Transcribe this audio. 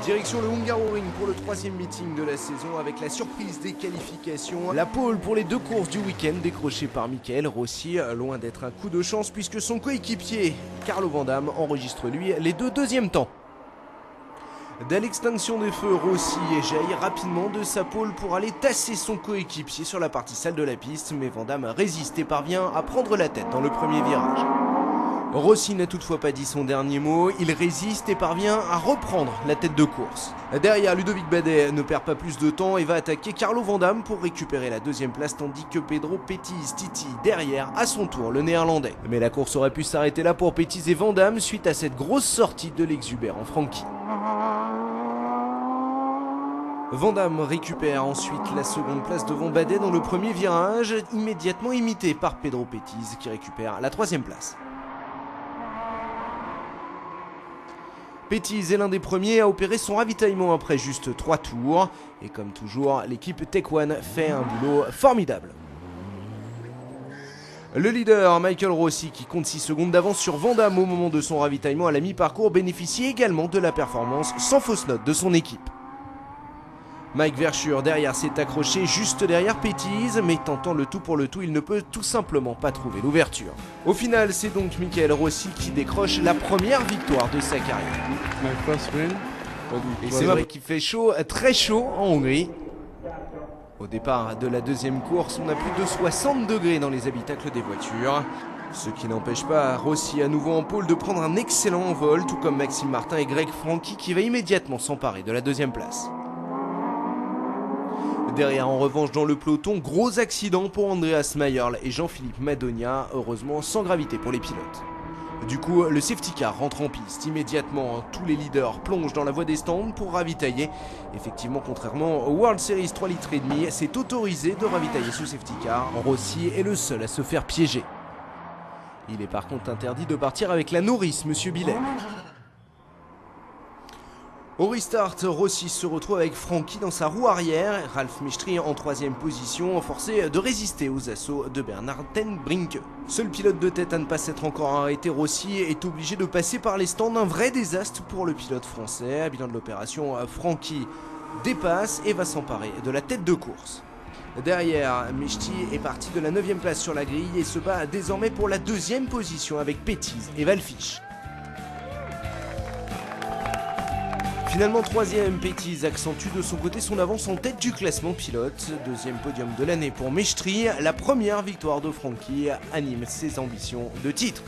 Direction le Hungaroring pour le 3e meeting de la saison avec la surprise des qualifications. La pole pour les 2 courses du week-end décrochée par Michael Rossi, loin d'être un coup de chance puisque son coéquipier Carlo Van Damme enregistre lui les 2 deuxièmes temps. Dès l'extinction des feux, Rossi jaillit rapidement de sa pole pour aller tasser son coéquipier sur la partie sale de la piste, mais Van Damme résiste et parvient à prendre la tête dans le premier virage. Rossi n'a toutefois pas dit son dernier mot, il résiste et parvient à reprendre la tête de course. Derrière, Ludovic Badet ne perd pas plus de temps et va attaquer Carlo Van Damme pour récupérer la 2e place, tandis que Pedro Pettis derrière à son tour le néerlandais. Mais la course aurait pu s'arrêter là pour Pettis et Van Damme suite à cette grosse sortie de l'exubérant Frankie. Van Damme récupère ensuite la 2e place devant Badet dans le premier virage, immédiatement imité par Pedro Pettis qui récupère la 3e place. Pettis est l'un des premiers à opérer son ravitaillement après juste 3 tours. Et comme toujours, l'équipe Tech One fait un boulot formidable. Le leader, Michael Rossi, qui compte 6 secondes d'avance sur Van Damme au moment de son ravitaillement à la mi-parcours, bénéficie également de la performance sans fausse note de son équipe. Mike Verschure derrière s'est accroché juste derrière Pettis, mais tentant le tout pour le tout, il ne peut tout simplement pas trouver l'ouverture. Au final, c'est donc Michael Rossi qui décroche la première victoire de sa carrière. Et c'est vrai qu'il fait chaud, très chaud en Hongrie. Au départ de la 2e course, on a plus de 60 degrés dans les habitacles des voitures. Ce qui n'empêche pas Rossi à nouveau en pole de prendre un excellent envol, tout comme Maxime Martin et Greg Frankie qui va immédiatement s'emparer de la 2e place. Derrière, en revanche, dans le peloton, gros accident pour Andreas Mayerl et Jean-Philippe Madonia, heureusement sans gravité pour les pilotes. Du coup, le safety car rentre en piste. Immédiatement, tous les leaders plongent dans la voie des stands pour ravitailler. Effectivement, contrairement au World Series 3,5 litres, c'est autorisé de ravitailler ce safety car. Rossi est le seul à se faire piéger. Il est par contre interdit de partir avec la nourrice, Monsieur Billet. Au restart, Rossi se retrouve avec Frankie dans sa roue arrière, Ralf Mestri en 3e position, forcé de résister aux assauts de Bernard Ten Brinke. Seul pilote de tête à ne pas s'être encore arrêté, Rossi est obligé de passer par les stands, un vrai désastre pour le pilote français. À bilan de l'opération, Frankie dépasse et va s'emparer de la tête de course. Derrière, Mestri est parti de la 9e place sur la grille et se bat désormais pour la 2e position avec Pettis et Valfish. Finalement 3e, Pettis accentue de son côté son avance en tête du classement pilote. 2e podium de l'année pour Mestri, la première victoire de Frankie anime ses ambitions de titre.